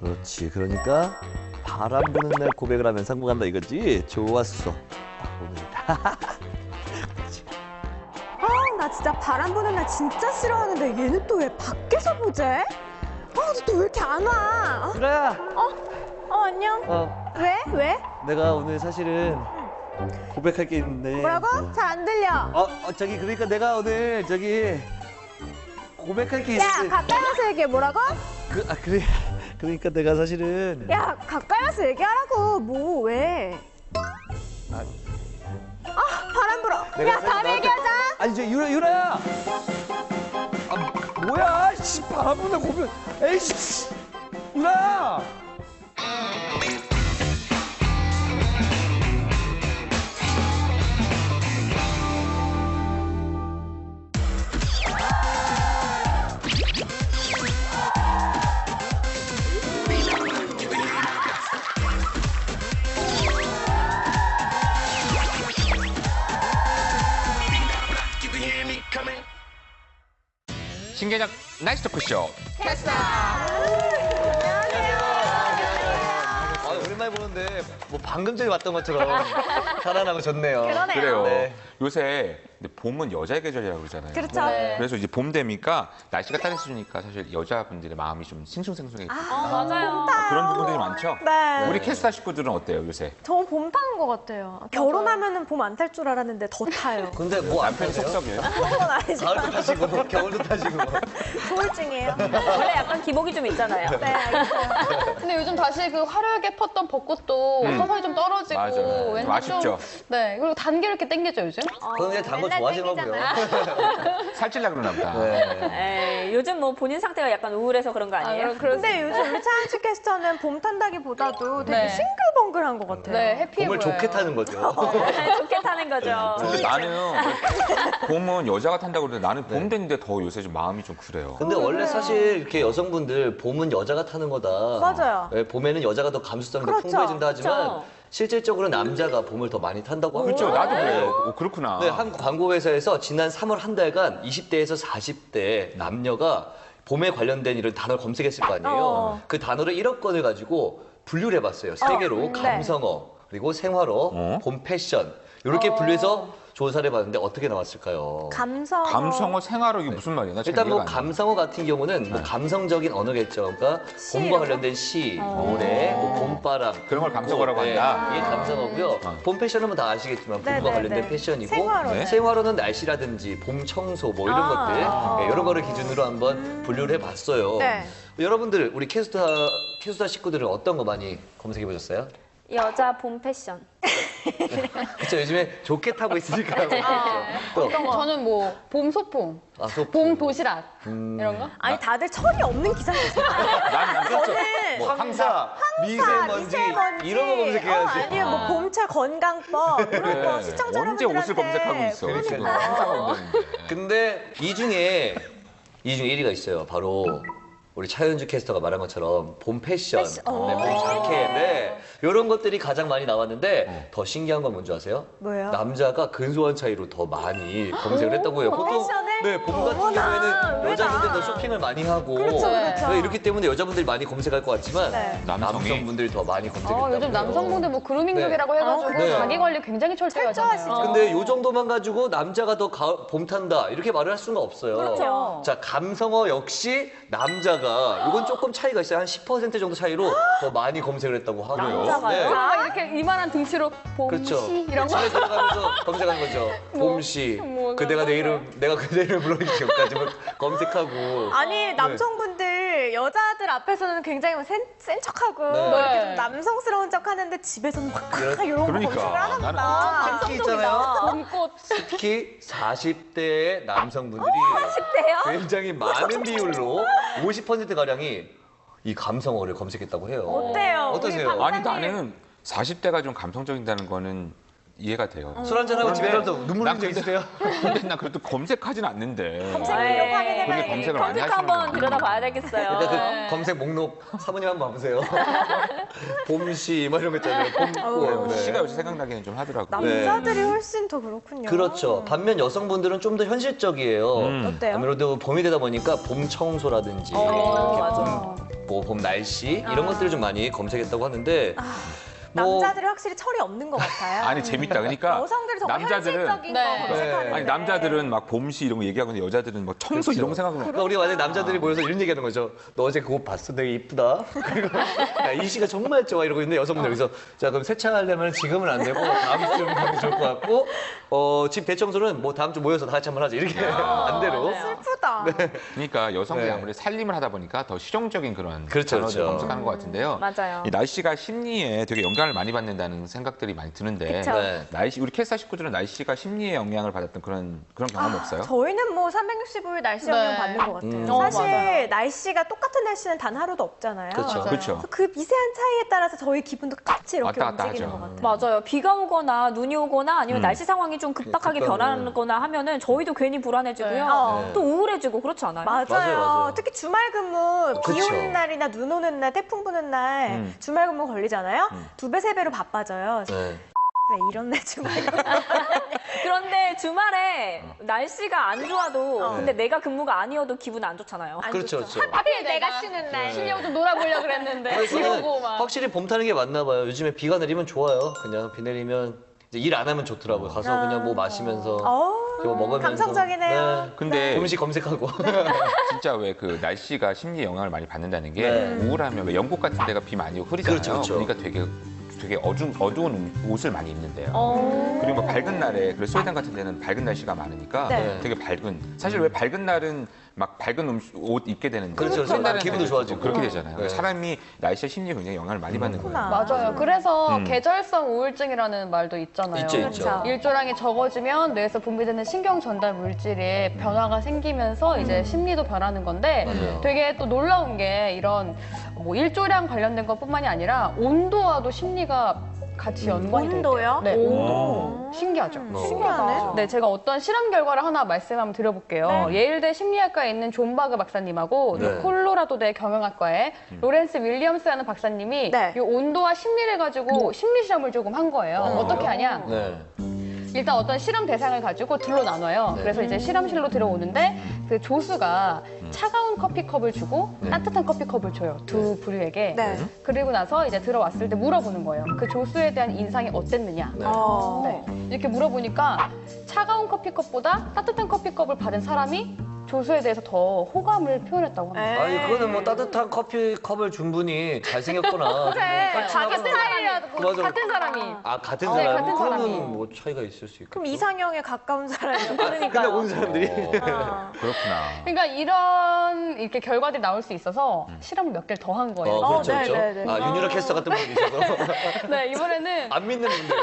그렇지. 그러니까 바람 부는 날 고백을 하면 성공한다 이거지? 좋았어. 딱 오늘이다. 아, 나 진짜 바람 부는 날 진짜 싫어하는데 얘는 또 왜 밖에서 보재? 아, 근데 또 왜 이렇게 안 와? 유라야. 안녕. 왜? 내가 오늘 사실은 고백할 게 있는데. 뭐라고? 잘 안 들려. 저기 그러니까 내가 오늘 저기 고백할 게 야, 있는데. 가까이 와서 얘기해. 뭐라고? 그래. 그러니까 내가 사실은. 야, 가까이 와서 얘기하라고. 뭐, 왜? 바람 불어. 내가 야, 사실 다음에 너한테- 얘기하자. 아니 저 유라야. 뭐야? 씨 바람 부는 고백. 에이씨. 유라야. 신개념 나이스 토크쇼. 오랜만에 보는데 뭐 방금 전에 왔던 것처럼 살아나고 좋네요. 그래요. 네. 요새 근데 봄은 여자의 계절이라고 그러잖아요. 그렇죠. 네. 그래서 이제 봄 되니까 날씨가 따뜻해지니까 사실 여자분들의 마음이 좀 싱숭생숭해. 맞아요. 그런 부분들이 많죠. 네. 우리 캐스터 식구들은 어때요 요새? 저 봄 타는 것 같아요. 결혼하면은 봄 안 탈 줄 알았는데 더 타요. 근데 뭐 안 남편 타세요? 속썩이에요? 그건 아니지. 가을도 타시고 겨울도 타시고. 조울증이에요. 원래 약간 기복이 좀 있잖아요. 네, 알겠어요. 근데 요즘 다시 그 화려하게 폈던 벚꽃도 서서히 좀 떨어지고 맞아요. 왠지 아쉽죠. 좀 네, 그리고 단계를 이렇게 땡기죠 요즘. 그건 단거 맨날 좋아하시나 보요. 살찔라 그러나 보다. 네. 에이, 요즘 뭐 본인 상태가 약간 우울해서 그런 거 아니에요? 근데 요즘 우리 차은치 캐스터는 봄 탄다기보다도 되게 네. 싱글벙글한 것 같아요. 네, 해피해 봄을 보여요. 좋게 타는 거죠. 좋게 타는 거죠. 근데 나는 봄은 여자가 탄다고 그러는데 나는 봄 됐는데 더 요새 좀 마음이 좀 그래요. 근데 원래 사실 이렇게 여성분들 봄은 여자가 타는 거다. 맞아요. 네, 봄에는 여자가 더 감수성이 더 그렇죠. 풍부해진다 하지만 그렇죠. 실질적으로 남자가 봄을 더 많이 탄다고 합니다. 그렇죠. 나도 그래요. 그렇구나. 네, 한 광고 회사에서 지난 3월 한 달간 20대에서 40대 남녀가 봄에 관련된 이런 단어를 검색했을 거 아니에요. 그 단어를 1억 건을 가지고 분류를 해봤어요. 세 개로 네. 감성어, 그리고 생활어, 봄 패션 이렇게 분류해서 조사를 해봤는데 어떻게 나왔을까요? 감성어 생활어 이게 무슨 말이야? 나 잘 일단 뭐 이해가 안 돼. 감성어 같은 경우는 뭐 감성적인 언어겠죠. 그러니까 봄과 관련된 시, 노래, 뭐 봄바람 그런 걸 감성어라고 한다? 이게 감성어고요. 봄 패션은 뭐 다 아시겠지만 봄과 네네네. 관련된 패션이고 생활어. 네. 생활어는 날씨라든지 봄 청소 뭐 이런 것들 네, 이런 거를 기준으로 한번 분류를 해봤어요. 네. 여러분들 우리 캐스터 식구들은 어떤 거 많이 검색해 보셨어요? 여자 봄 패션. 그렇죠. 요즘에 좋게 타고 있으니까. 또 저는 뭐 봄 소풍, 소풍. 봄 도시락 이런 거. 아니 다들 철이 없는 기사들 쓰잖아요. 난 그렇죠. 저는 뭐 황사, 미세먼지, 이런 거 검색해야지. 아니면 뭐 봄철 건강법 이런 거 시청자 언제 여러분들한테 옷을 검색하고 있어. 지금 그러니까. 항상 온다는데. 근데 이 중에 1위가 있어요. 바로 우리 차현주 캐스터가 말한 것처럼 봄 패션, 네, 봄 자켓, 네, 이런 것들이 가장 많이 나왔는데 더 신기한 건 뭔지 아세요? 뭐예요? 남자가 근소한 차이로 더 많이 검색을 했다고 해요. 보통 패션을? 네, 봄 같은 어머나, 경우에는 왜 여자분들 나? 더 쇼핑을 많이 하고 그렇죠, 그렇죠. 네, 이렇기 때문에 여자분들이 많이 검색할 것 같지만 네. 남성분들이 더 많이 검색했다고 요즘 남성분들 뭐 그루밍룩이라고 해가지고 네. 자기 관리 굉장히 철저하잖아요. 철저하시죠. 근데 요 정도만 가지고 남자가 더 봄 탄다 이렇게 말을 할 수가 없어요. 그렇죠. 자, 감성어 역시 남자가 이건 조금 차이가 있어요. 한 10% 정도 차이로 더 많이 검색을 했다고 하고요. 남자가요? 막 이렇게 이만한 등치로 봄시 그렇죠. 이런 거. 집에 들어가면서 검색하는 거죠. 봄씨, 뭐 그대가 내 이름, 내가 그대 이름 부르기 전까지 검색하고. 아니 남성분들 여자들 앞에서는 굉장히 뭐 센 척하고 네. 뭐 이렇게 좀 남성스러운 척하는데 집에서는 막 이런 거 그러니까. 검색을 하나 보다. 특히 있잖아요. 봄꽃. 특히 40대의 남성분들이 40대요? 굉장히 많은 비율로 50%가량이 이 감성어를 검색했다고 해요. 어때요? 어떠세요? 우리 아니 나는 40대가 좀 감성적이다는 거는 이해가 돼요. 술 한잔하고 집에 가서 눈물 난 흘린 적 있으세요? 근데 나 그래도 검색하진 않는데. 검색하려고 하긴 근데 해봐요. 검색을 많이 검색 하시는 한번 들여다봐야 되겠어요. 일단 그 검색 목록 사모님 한번 봐보세요. 봄씨 뭐 이런 거 있잖아요. 봄꽃. 네. 시가 요새 생각나기는 좀 하더라고요. 남자들이 훨씬 더 그렇군요. 그렇죠. 반면 여성분들은 좀 더 현실적이에요. 어때요? 아무래도 봄이 되다 보니까 봄 청소라든지 이렇게 맞아. 뭐 봄 날씨 이런 것들을 좀 많이 검색했다고 하는데 뭐 남자들이 확실히 철이 없는 것 같아요. 아니 재밌다. 그러니까 여성들이 정말 남자들은 현실적인 네. 거 검색하는데. 아니 남자들은 막 봄씨 이런 거 얘기하고 있는데 여자들은 뭐 청소 이런 거 생각하면 그러니까 우리가 만약에 남자들이 모여서 이런 얘기하는 거죠. 너 어제 그거 봤어? 되게 이쁘다. 그리고 야, 이 씨가 정말 좋아 이러고 있는데 여성분 여기서 자 그럼 세차하려면 지금은 안 되고 다음 주면 하면 좋을 것 같고 집 대청소는 뭐 다음 주 모여서 다 같이 한번 하자 이렇게 반대로. 슬프다. 그러니까 여성들이 네. 아무래도 살림을 하다 보니까 더 실용적인 그런 그렇죠, 단어들 그렇죠. 검색하는 것 같은데요. 맞아요. 이 날씨가 심리에 되게 영향을 많이 받는다는 생각들이 많이 드는데 그쵸. 네. 날씨 우리 캐스터 식구들은 날씨가 심리에 영향을 받았던 그런 경험 없어요? 저희는 뭐 365일 날씨 네. 영향 받는 것 같아요. 사실 맞아요. 날씨가 똑같은 날씨는 단 하루도 없잖아요. 그렇죠. 맞아요. 그렇죠. 그래서 그 미세한 차이에 따라서 저희 기분도 같이 이렇게 왔다 갔다 움직이는 하죠. 것 같아요. 맞아요. 비가 오거나 눈이 오거나 아니면 날씨 상황이 좀 급박하게 급박하면. 변하거나 하면은 저희도 괜히 불안해지고요. 네. 또 우울해지고 그렇지 않아요? 맞아요. 맞아요. 특히 주말 근무, 비 그쵸. 오는 날이나 눈 오는 날, 태풍 부는 날 주말 근무 걸리잖아요. 2배, 3배로 바빠져요. 네. 왜 이런 날 주말 근무. 그런데 주말에 날씨가 안 좋아도 근데 내가 근무가 아니어도 기분 안 좋잖아요. 그렇죠, 그렇죠. 하필 내가 쉬는 날 쉬려고 좀 놀아보려고 그랬는데 비 그래서 오고 막. 확실히 봄 타는 게 맞나 봐요. 요즘에 비가 내리면 좋아요. 그냥 비 내리면 이제 일 안 하면 좋더라고요. 가서 그냥 뭐 마시면서 뭐 먹으면서. 감성적이네요. 네. 근데 음식 검색하고. 진짜 왜 그 날씨가 심리에 영향을 많이 받는다는 게 네. 우울하면 왜 영국 같은 데가 비 많이 오고 흐리잖아요. 그렇죠, 그렇죠. 그러니까 되게 어두운 옷을 많이 입는데요. 어. 그리고 뭐 밝은 날에 그리고 스웨덴 같은 데는 밝은 날씨가 많으니까 네. 되게 밝은 사실 왜 밝은 날은 막 밝은 옷 입게 되는데 그렇죠. 어떤 날은 기분도 되게 좋아지고. 그렇게 되잖아요. 네. 사람이 날씨와 심리에 굉장히 영향을 많이 받는 거예요. 맞아요. 그래서 계절성 우울증이라는 말도 있잖아요. 있죠, 있죠. 그렇죠. 일조량이 적어지면 뇌에서 분비되는 신경 전달 물질에 변화가 생기면서 이제 심리도 변하는 건데 맞아요. 되게 또 놀라운 게 이런 뭐 일조량 관련된 것뿐만이 아니라 온도와도 심리가 같이 연관이 돼 있대요. 온도요? 네, 온도. 신기하죠? 신기하네. 네, 제가 어떤 실험 결과를 하나 말씀 한번 드려볼게요. 예일대 심리학과에 있는 존 바그 박사님하고 네. 콜로라도대 경영학과의 로렌스 윌리엄스라는 박사님이 네. 이 온도와 심리를 가지고 심리 실험을 조금 한 거예요. 어떻게 하냐? 네. 일단 어떤 실험 대상을 가지고 둘로 나눠요. 네. 그래서 이제 실험실로 들어오는데 그 조수가 차가운 커피컵을 주고 따뜻한 커피컵을 줘요. 두 부류에게. 네. 그리고 나서 이제 들어왔을 때 물어보는 거예요. 그 조수에 대한 인상이 어땠느냐. 네. 이렇게 물어보니까 차가운 커피컵보다 따뜻한 커피컵을 받은 사람이 조수에 대해서 더 호감을 표현했다고 합니다. 아니 그거는 뭐 따뜻한 커피 컵을 준 분이 잘생겼거나 같은 사람이라도 맞아. 같은 사람이. 같은 네, 사람 같은 사람이. 그러면 뭐 차이가 있을 수 있겠죠. 그럼 이상형에 가까운 사람이요. 근데 온 사람들이 그렇구나. 그러니까 이런 이렇게 결과들이 나올 수 있어서 실험을 몇 개를 더 한 거예요. 그렇죠, 네, 그렇죠. 네, 네. 윤유라 캐스터 같은 분이 있어서 네, 이번에는 안 믿는 분들.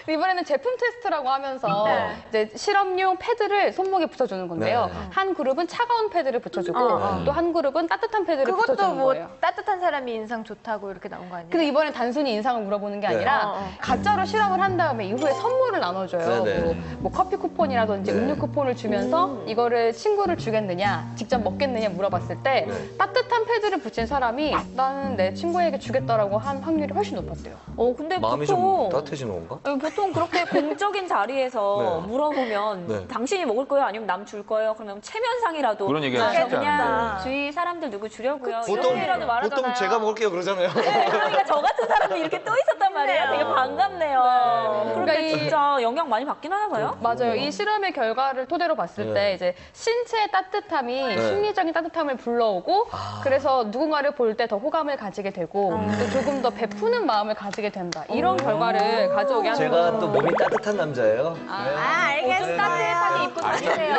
이번에는 제품 테스트라고 하면서 이제 실험용 패드를 손목에 붙여주는 건데요. 네. 한 그룹은 차가운 패드를 붙여주고 또 한 그룹은 따뜻한 패드를 그것도 붙여주는 뭐 거예요. 따뜻한 사람이 인상 좋다고 이렇게 나온 거 아니에요? 근데 이번엔 단순히 인상을 물어보는 게 네. 아니라 가짜로 실험을 한 다음에 이후에 선물을 나눠줘요. 네, 네. 뭐 커피 쿠폰이라든지 네. 음료 쿠폰을 주면서 이거를 친구를 주겠느냐, 직접 먹겠느냐 물어봤을 때 네. 따뜻한 패드를 붙인 사람이 나는 내 친구에게 주겠다라고 한 확률이 훨씬 높았대요. 근데 마음이 좀 보통 따뜻해지는 건가? 보통 그렇게 공적인 자리에서 네. 물어보면 네. 당신이 먹을 거예요? 아니면 남 줄 거예요? 그러면 체면상이라도 그런 얘기하기 그게 쉽지 그냥 않은데. 주위 사람들 누구 주려고요? 보통 이렇게라도 말하잖아요. 보통 제가 먹을게요 그러잖아요. 네, 그러니까 저 같은 사람이 이렇게 또 있었단 말이에요. 되게 반갑네요. 그런데 그러니까 이- 진짜 영향 많이 받긴 하나 봐요? 맞아요. 이 실험의 결과를 토대로 봤을 네. 때 이제 신체의 따뜻함이 네. 심리적인 따뜻함을 불러오고 그래서 누군가를 볼 때 더 호감을 가지게 되고 또 조금 더 베푸는 마음을 가지게 된다. 이런 결과를 가져오게 하는 제가 거죠. 또 몸이 따뜻한 남자예요. 알겠어요. 따뜻하게 입고 다니세요.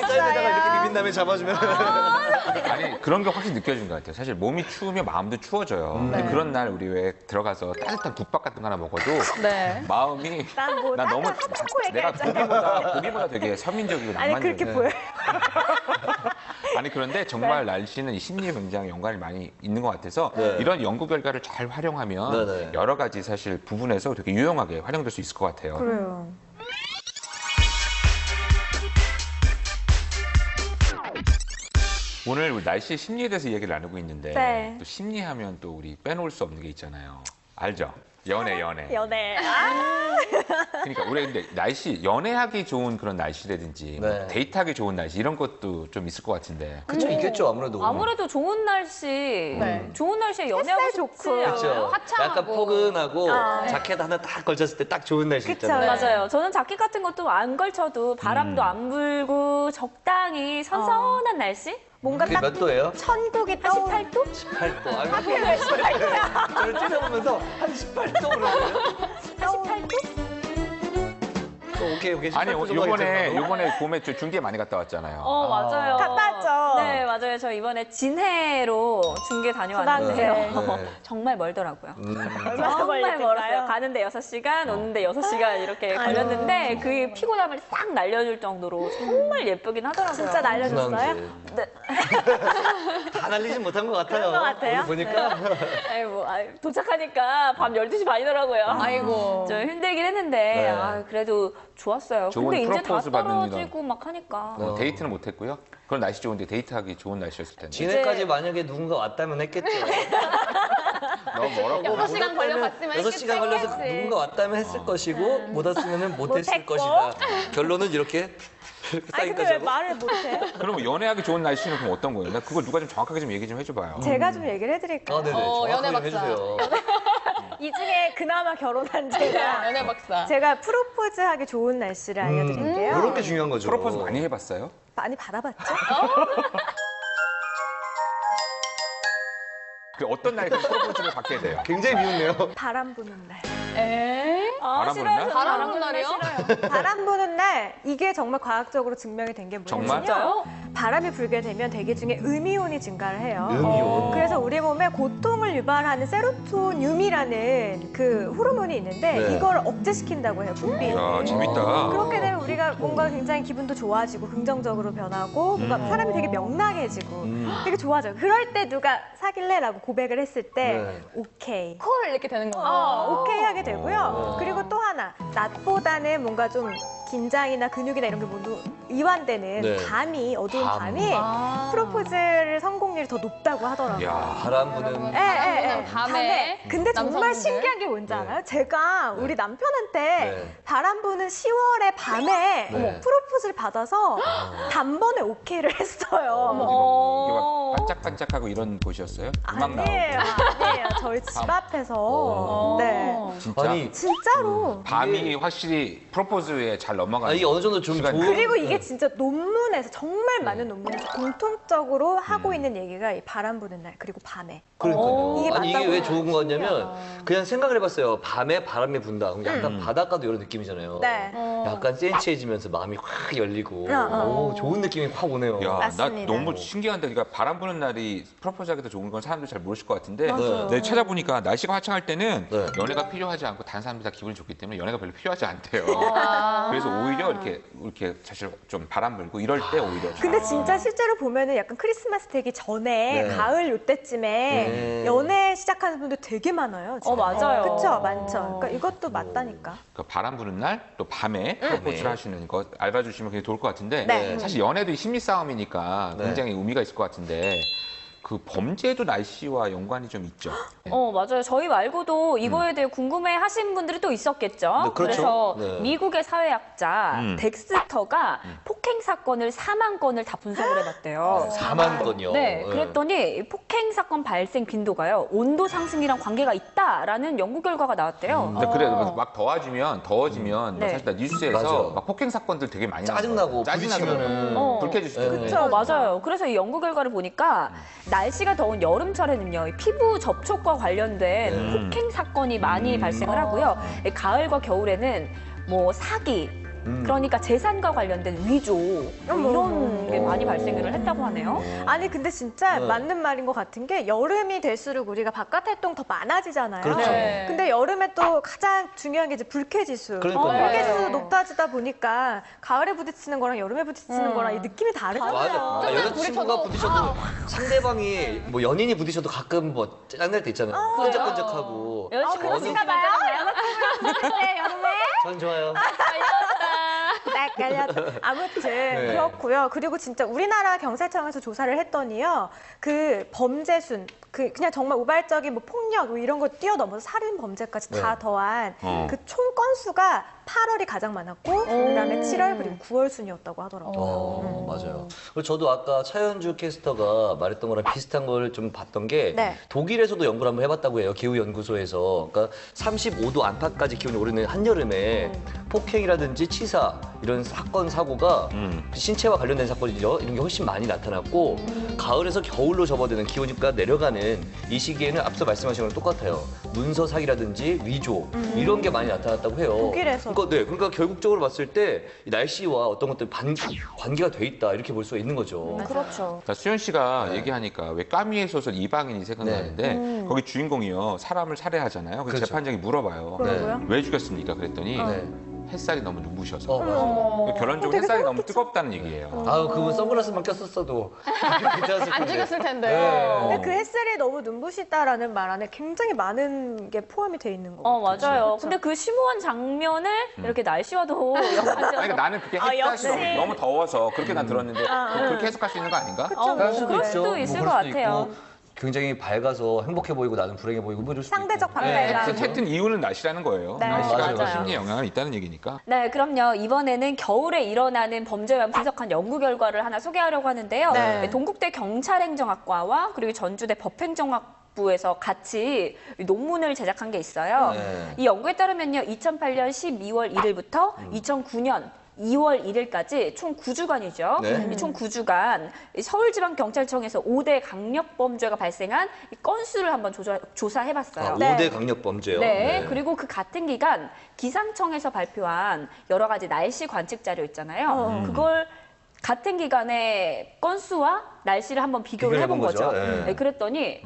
사이드에다가 이렇게 비빈 다음에 잡아주면 아니 그런 게 확실히 느껴진 것 같아요. 사실 몸이 추우면 마음도 추워져요. 근데 그런 날 우리 왜 들어가서 따뜻한 국밥 같은 거 하나 먹어도 네. 마음이 난뭐 나 너무 따뜻하고 내가 얘기하잖아. 보기보다 되게 서민적이고 아니 낭만적이에요. 그렇게 보여요. 아니 그런데 정말 날씨는 이 심리에 굉장히 연관이 많이 있는 것 같아서 네. 이런 연구 결과를 잘 활용하면 네, 네. 여러 가지 사실 부분에서 되게 유용하게 활용될 수 있을 것 같아요. 그래요. 오늘 우리 날씨 심리에 대해서 이야기를 나누고 있는데 네. 또 심리하면 또 우리 빼놓을 수 없는 게 있잖아요. 알죠? 연애. 연애. 그러니까 우리 근데 날씨 연애하기 좋은 그런 날씨라든지 뭐 네. 데이트하기 좋은 날씨 이런 것도 좀 있을 것 같은데. 그쵸, 있겠죠, 아무래도. 아무래도 좋은 날씨, 네. 좋은 날씨에 연애하고 햇살 싶지 좋고. 않아요? 그렇죠. 화창하고. 약간 포근하고 아, 네. 자켓 하나 딱 걸쳤을 때 딱 좋은 날씨 그쵸, 있잖아요. 네. 맞아요. 저는 자켓 같은 것도 안 걸쳐도 바람도 안 불고 적당히 선선한 날씨? 뭔가 그게 딱 몇 도예요? 천국이 떠오르 18도? 18도. 아유, 왜 18도야? 저를 찔러보면서 한 18도 그러거든요. 18도? 오케이. 아니 18도 정도 괜찮다고? 요번에 봄에 저 중계 많이 갔다 왔잖아요. 맞아요. 갔다 왔죠? 네, 맞아요. 저 이번에 진해로 중계 다녀왔는데요. 네. 정말 멀더라고요. 얼마나 정말 걸렸을까요? 멀었어요. 가는데 6시간, 오는데 6시간 이렇게 걸렸는데 그 피곤함을 싹 날려줄 정도로 정말 예쁘긴 하더라고요. 진짜 날려줬어요? 네. 다 날리진 못한 것 같아요. 그런 것 같아요? 오늘 보니까. 도착하니까 밤 12시 반이더라고요. 아이고. 좀 힘들긴 했는데 네. 그래도 좋았어요. 좋은 근데 이제 다 프로포즈 받는 떨어지고 막 하니까. 뭐 데이트는 못했고요. 그런 날씨 좋은데 데이트하기 좋은 날씨였을 텐데. 진해까지 만약에 누군가 왔다면 했겠죠. 너무 멀었고. 6시간 걸려갔으면 6시간 걸려서 했겠지. 누군가 왔다면 했을 것이고 못 왔으면 못했을 못했고. 것이다. 결론은 이렇게 아니 쌓인 근데 왜 거죠. 말을 못해? 그럼 연애하기 좋은 날씨는 그럼 어떤 거예요? 나 그걸 누가 좀 정확하게 좀 얘기 좀 해줘봐요. 제가 좀 얘기를 해드릴까요? 네네. 연애 정확하게 좀 박사. 해주세요. 이 중에 그나마 결혼한 제가 연애 박사. 제가 프로포즈하기 좋은 날씨를 알려드릴게요. 이런 게 중요한 거죠. 프로포즈 많이 해봤어요? 많이 받아봤죠? 그 어떤 날에 그 프로포즈를 받게 돼요? 굉장히 미운데요. 바람 부는 날. 에? 바람 부는 날? 바람 부는 날이요? 바람 부는 날 이게 정말 과학적으로 증명이 된 게 정말? 뭐냐면요. 바람이 불게 되면 대기 중에 음이온이 증가를 해요. 음이온. 그래서 우리 몸에 고통을 유발하는 세로토늄이라는 그 호르몬이 있는데 네. 이걸 억제시킨다고 해요, 분비를. 야 재밌다. 그렇게 되면 우리가 뭔가 굉장히 기분도 좋아지고 긍정적으로 변하고 뭔가 사람이 되게 명랑해지고 되게 좋아져요. 그럴 때 누가 사귈래라고 고백을 했을 때 네. 오케이. 콜 이렇게 되는 거예요. 오케이 하게 되고요. 그리고 또 하나, 낮보다는 뭔가 좀 긴장이나 근육이나 이런 게 모두 이완되는 네. 밤이, 어두운 밤. 밤이 아. 프로포즈를 성공률이 더 높다고 하더라고요. 야. 바람 부는 밤에. 근데 정말 남성분들. 신기한 게 뭔지 네. 알아요? 제가 우리 남편한테 네. 바람 부는 10월의 밤에 네. 프로포즈를 받아서 단번에 오케이를 했어요. 이게 막 반짝반짝하고 이런 곳이었어요? 음악 나오고. 아니에요. 저희 집 앞에서. 네. 진짜 아니 진짜로. 밤이 확실히 프로포즈에 잘 넘어가는. 아니 어느 정도 좀 시간이 좋은 그리고 이게 진짜 논문에서 정말 많은 논문에서 공통적으로 하고 있는 얘기가 이 바람 부는 날 그리고 밤에. 그러니까요. 이게 아니 이게 맞다고 왜 좋은 거냐면 그냥 생각을 해봤어요. 밤에 바람이 분다. 그럼 약간 바닷가도 이런 느낌이잖아요. 네. 약간 센치해지면서 마음이 확 열리고 오, 좋은 느낌이 확 오네요. 야, 나 맞습니다. 너무 신기한데, 그러니까 바람 부는 날이 프로포즈하기 더 좋은 건 사람들이 잘 모르실 것 같은데, 맞아요. 네, 찾아보니까 날씨가 화창할 때는 네. 연애가 필요하지 않고 다른 사람들 다 기분이 좋기 때문에 연애가 별로 필요하지 않대요. 아. 그래서 오히려 이렇게 사실 좀 바람 불고 이럴 때 오히려. 근데 진짜 실제로 보면은 약간 크리스마스 되기 전에 네. 가을 요때쯤에 네. 연애 시작하는 분들 되게 많아요. 진짜. 맞아요. 그쵸, 많죠. 그러니까 이것도 맞다니까. 그러니까 바람 부는 날 또 밤에 프로포즈를 하시는 거 알아주시면 굉장히 좋을 것 같은데, 네. 사실 연애도 심리 싸움이니까 네. 굉장히 의미가 있을 것 같은데, 그 범죄도 날씨와 연관이 좀 있죠. 맞아요. 저희 말고도 이거에 대해 궁금해 하신 분들이 또 있었겠죠. 네, 그렇죠. 서 네. 미국의 사회학자 음. 덱스터가 폭행 사건을 4만 건을 다 분석을 해봤대요. 4만 건이요. 네, 그랬더니 폭행 사건 발생 빈도가요, 온도 상승이랑 관계가 있다라는 연구 결과가 나왔대요. 근데 그래 막 더워지면 네. 사실 나 뉴스에서 맞아. 막 폭행 사건들 되게 많이 짜증나고 짜증나더라고요. 부딪히면은 불쾌해질 수도 있고. 그쵸. 맞아요. 그래서 이 연구 결과를 보니까 날씨가 더운 여름철에는요, 이 피부 접촉과 관련된 폭행 사건이 많이 발생을 하고요. 이 가을과 겨울에는 뭐 사기, 그러니까 재산과 관련된 위조 이런 게 많이 발생을 했다고 하네요. 아니 근데 진짜 네. 맞는 말인 것 같은 게 여름이 될수록 우리가 바깥 활동 더 많아지잖아요. 그렇죠. 네. 근데 여름에 또 가장 중요한 게 이제 불쾌지수. 그러니까요. 불쾌지수도 높아지다 보니까 가을에 부딪히는 거랑 여름에 부딪히는 거랑 이 느낌이 다르잖아요. 맞아. 아, 조금만 여자친구가 부딪혀도- 부딪혀도 상대방이 뭐 연인이 부딪혀도 가끔 뭐 짜증날 때 있잖아요. 끈적끈적하고. 여자친구가 저는- 그런가 봐요. 여자친구랑 부딪힐 때 여름에 전 좋아요. 딱 헷갈려. 아무튼 네. 그렇고요. 그리고 진짜 우리나라 경찰청에서 조사를 했더니요. 그 범죄순, 그냥 정말 우발적인 뭐 폭력 뭐 이런 거 뛰어넘어서 살인 범죄까지 다 네. 더한 그 총 건수가 8월이 가장 많았고 그다음에 7월 그리고 9월 순이었다고 하더라고요. 맞아요. 그리고 저도 아까 차현주 캐스터가 말했던 거랑 비슷한 걸 좀 봤던 게 네. 독일에서도 연구를 한번 해봤다고 해요. 기후연구소에서. 그러니까 35도 안팎까지 기온이 오르는 한여름에 폭행이라든지 치사 이런 사건, 사고가 신체와 관련된 사건이죠. 이런 게 훨씬 많이 나타났고 가을에서 겨울로 접어드는 기온이가 내려가는 이 시기에는 앞서 말씀하신 거랑 똑같아요. 문서 사기라든지 위조 이런 게 많이 나타났다고 해요. 독일에서. 그러니까 결국적으로 봤을 때 이 날씨와 어떤 것들 관계가 돼 있다 이렇게 볼 수가 있는 거죠. 그렇죠. 자, 수현 씨가 얘기하니까 왜 까미의 소설 이방인이 생각나는데 거기 주인공이요 사람을 살해하잖아요. 그래서 그렇죠. 재판장이 물어봐요. 그러고요? 왜 죽였습니까? 그랬더니 네. 햇살이 너무 눈부셔서. 맞아요. 결론적으로 되게 햇살이 너무 생각했죠. 뜨겁다는 얘기예요. 아유, 그분 선글라스만 꼈었어도 괜찮았을 안 텐데. 죽였을 텐데. 네. 근데 그 햇살이 너무 눈부시다라는 말 안에 굉장히 많은 게 포함이 돼 있는 거 같아요. 맞아요. 근데 그 심오한 장면을 이렇게 날씨와도 연관지어서 아니, 그러니까 나는 그게 햇살이 역시. 너무 더워서 그렇게 난 들었는데 그렇게 해석할 수 있는 거 아닌가? 그럴 수도 그럴 있죠. 수도 있을 그럴 것 수도 같아요. 있고, 굉장히 밝아서 행복해 보이고 나는 불행해 보이고 뭐 이럴 수도 상대적 있고. 방패가. 그렇죠. 하여튼 이유는 날씨라는 거예요. 네. 날씨가 맞아요. 심리에 영향을 있다는 얘기니까. 네, 그럼요. 이번에는 겨울에 일어나는 범죄와 분석한 연구 결과를 하나 소개하려고 하는데요. 네. 동국대 경찰행정학과와 그리고 전주대 법행정학부에서 같이 논문을 제작한 게 있어요. 네. 이 연구에 따르면요, 2008년 12월 1일부터 2009년 2월 1일까지 총 9주간이죠. 네. 이 총 9주간 서울지방경찰청에서 5대 강력범죄가 발생한 이 건수를 한번 조사해봤어요. 5대 강력 범죄요. 네, 그리고 그 같은 기간 기상청에서 발표한 여러 가지 날씨 관측 자료 있잖아요. 그걸 같은 기간의 건수와 날씨를 한번 비교를 해본 거죠. 네. 네, 그랬더니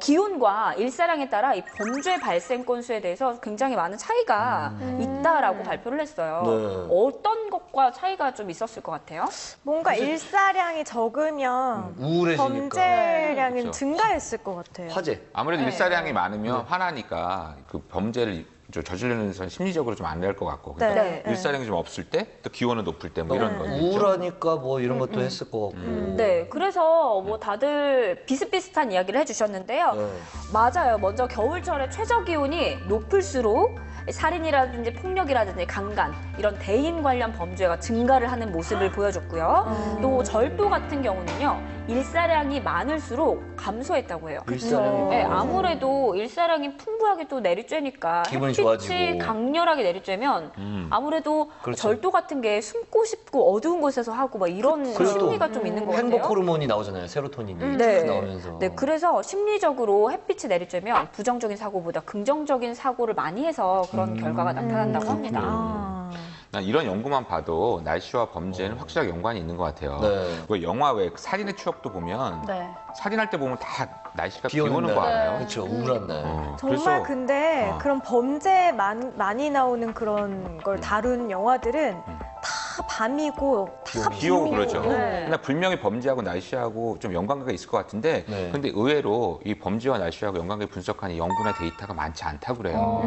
기온과 일사량에 따라 이 범죄 발생 건수에 대해서 굉장히 많은 차이가 있다라고 발표를 했어요. 네. 어떤 것과 차이가 좀 있었을 것 같아요? 뭔가 일사량이 적으면 우울해지니까. 범죄량은 그렇죠. 증가했을 것 같아요. 화재. 아무래도 네. 일사량이 많으면 화나니까 그 범죄를 저지르는 사람 심리적으로 좀 안 될 것 같고 그러니까 네. 일사량이 좀 없을 때 또 기온은 높을 때 뭐 이런 거죠. 우울하니까 뭐 이런 것도 했을 것 같고. 네, 그래서 뭐 다들 비슷비슷한 이야기를 해주셨는데요. 네. 맞아요. 먼저 겨울철에 최저 기온이 높을수록 살인이라든지 폭력이라든지 강간 이런 대인 관련 범죄가 증가를 하는 모습을 보여줬고요. 또 절도 같은 경우는요. 일사량이 많을수록 감소했다고 해요. 일사량이 네, 많아요. 아무래도 일사량이 풍부하게 또 내리쬐니까 기분이 햇빛이 좋아지고. 강렬하게 내리쬐면 아무래도 그렇죠. 절도 같은 게 숨고 싶고 어두운 곳에서 하고 막 이런 그리고 또 심리가 좀 있는 것 같아요. 행복 호르몬이 나오잖아요. 세로토닌이 네. 나오면서. 네, 그래서 심리적으로 햇빛이 내리쬐면 부정적인 사고보다 긍정적인 사고를 많이 해서 그런 결과가 나타난다고 합니다. 아. 난 이런 연구만 봐도 날씨와 범죄는 확실하게 연관이 있는 것 같아요. 네. 그 영화 왜 살인의 추억도 보면 네. 살인할 때 보면 다 날씨가 비 비 오는 오는 거 날. 알아요? 그렇죠. 우울한 날. 정말 그래서 근데 그런 범죄 많이 나오는 그런 걸 다룬 영화들은 다 밤이고 다 비 오고 그러죠. 네. 근데 분명히 범죄하고 날씨하고 좀 연관관계가 있을 것 같은데 네. 근데 의외로 이 범죄와 날씨하고 연관관계 분석하는 연구나 데이터가 많지 않다고 그래요.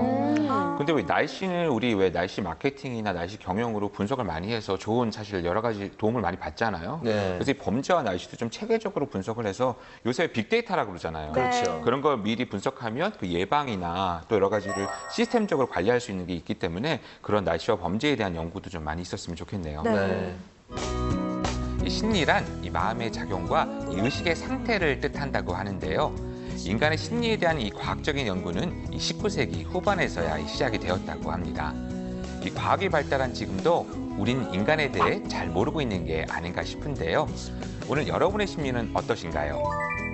근데 왜 날씨는 우리 왜 날씨 마케팅이나 날씨 경영으로 분석을 많이 해서 좋은 사실 여러 가지 도움을 많이 받잖아요. 네. 그래서 이 범죄와 날씨도 좀 체계적으로 분석을 해서 요새 빅데이터라고 그러잖아요. 그렇죠. 그런 걸 미리 분석하면 그 예방이나 또 여러 가지를 시스템적으로 관리할 수 있는 게 있기 때문에 그런 날씨와 범죄에 대한 연구도 좀 많이 있었으면 좋겠네요. 네. 이 심리란 이 마음의 작용과 이 의식의 상태를 뜻한다고 하는데요. 인간의 심리에 대한 이 과학적인 연구는 이 19세기 후반에서야 시작이 되었다고 합니다. 이 과학이 발달한 지금도 우린 인간에 대해 잘 모르고 있는 게 아닌가 싶은데요. 오늘 여러분의 심리는 어떠신가요?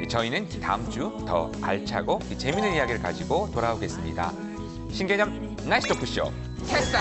저희는 다음 주 더 알차고 재미있는 이야기를 가지고 돌아오겠습니다. 신개념 날씨 토크쇼 캐스터!